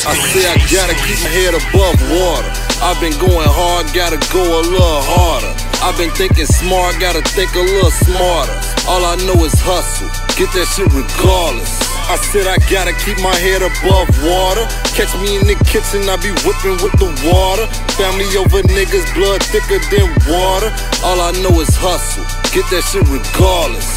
I say I gotta keep my head above water. I've been going hard, gotta go a little harder. I've been thinking smart, gotta think a little smarter. All I know is hustle, get that shit regardless. I said I gotta keep my head above water. Catch me in the kitchen, I be whipping with the water. Family over niggas, blood thicker than water. All I know is hustle, get that shit regardless.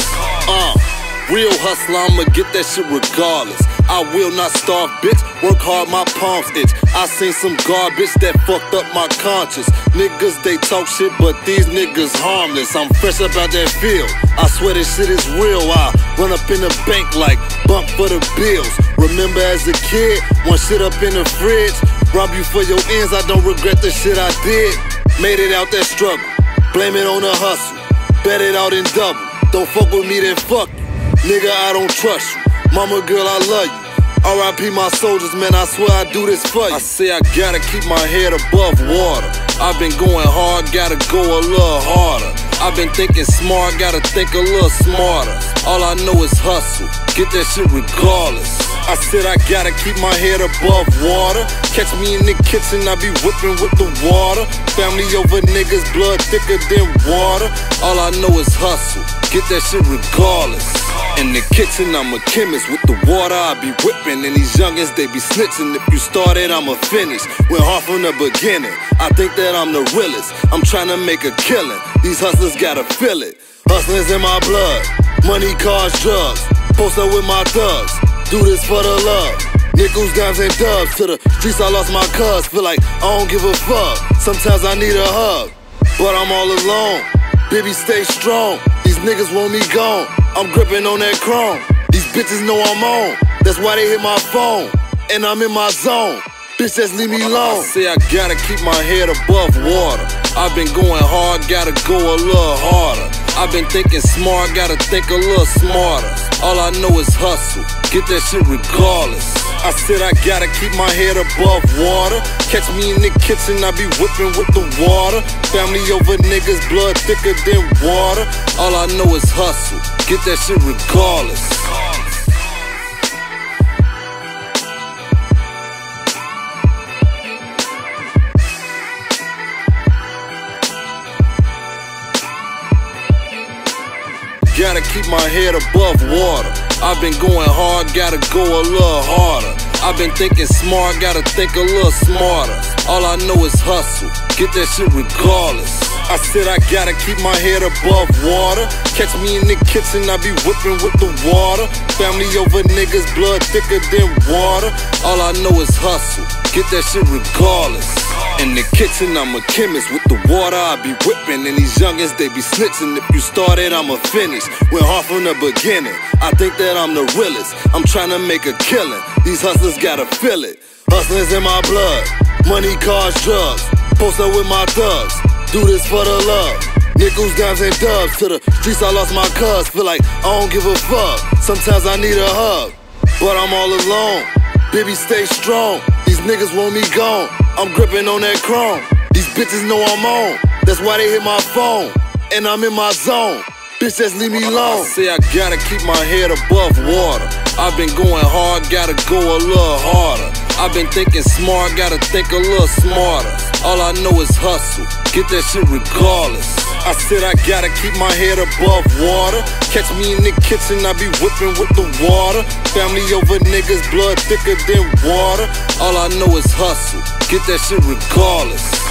Real hustler, I'ma get that shit regardless. I will not starve, bitch, work hard, my palms itch. I seen some garbage that fucked up my conscience. Niggas, they talk shit, but these niggas harmless. I'm fresh up out that field, I swear this shit is real. I run up in the bank like bump for the bills. Remember as a kid, one shit up in the fridge. Rob you for your ends, I don't regret the shit I did. Made it out that struggle, blame it on the hustle. Bet it out in double, don't fuck with me then fuck you. Nigga, I don't trust you. Mama girl, I love you. R.I.P. my soldiers, man, I swear I do this for you. I say I gotta keep my head above water. I've been going hard, gotta go a little harder. I've been thinking smart, gotta think a little smarter. All I know is hustle, get that shit regardless. I said I gotta keep my head above water. Catch me in the kitchen, I be whipping with the water. Family over niggas, blood thicker than water. All I know is hustle, get that shit regardless. In the kitchen, I'm a chemist. With the water, I be whipping. And these youngins, they be snitching. If you started, I'ma finish. Went hard from the beginning. I think that I'm the realest. I'm trying to make a killing. These hustlers gotta feel it. Hustling's in my blood. Money, cars, drugs. Post up with my thugs. Do this for the love. Nickels, dimes, and dubs. To the streets, I lost my cuz. Feel like I don't give a fuck. Sometimes I need a hug, but I'm all alone. Baby, stay strong. These niggas want me gone. I'm gripping on that chrome. These bitches know I'm on. That's why they hit my phone. And I'm in my zone. Bitch, just leave me alone. I say I gotta keep my head above water. I've been going hard, gotta go a little harder. I've been thinking smart, gotta think a little smarter. All I know is hustle, get that shit regardless. I said I gotta keep my head above water. Catch me in the kitchen, I be whipping with the water. Family over niggas, blood thicker than water. All I know is hustle, get that shit regardless. Gotta keep my head above water. I've been going hard, gotta go a little harder. I've been thinking smart, gotta think a little smarter. All I know is hustle, get that shit regardless. I said I gotta keep my head above water. Catch me in the kitchen, I be whipping with the water. Family over niggas, blood thicker than water. All I know is hustle, get that shit regardless. In the kitchen, I'm a chemist. With the water, I be whipping. And these youngins, they be snitching. If you started, I'ma finish. Went hard from the beginning. I think that I'm the realest. I'm trying to make a killing. These hustlers gotta feel it. Hustling's in my blood. Money, cars, drugs. Post up with my thugs. Do this for the love. Nickels, dimes, and dubs. To the streets, I lost my cuz. Feel like I don't give a fuck. Sometimes I need a hug, but I'm all alone. Baby, stay strong. These niggas want me gone. I'm gripping on that chrome. These bitches know I'm on. That's why they hit my phone. And I'm in my zone. Bitch, just leave me alone. I say I gotta keep my head above water. I've been going hard, gotta go a little harder. I've been thinking smart, gotta think a little smarter. All I know is hustle, get that shit regardless. I said I gotta keep my head above water. Catch me in the kitchen, I be whipping with the water. Family over niggas, blood thicker than water. All I know is hustle, get that shit regardless.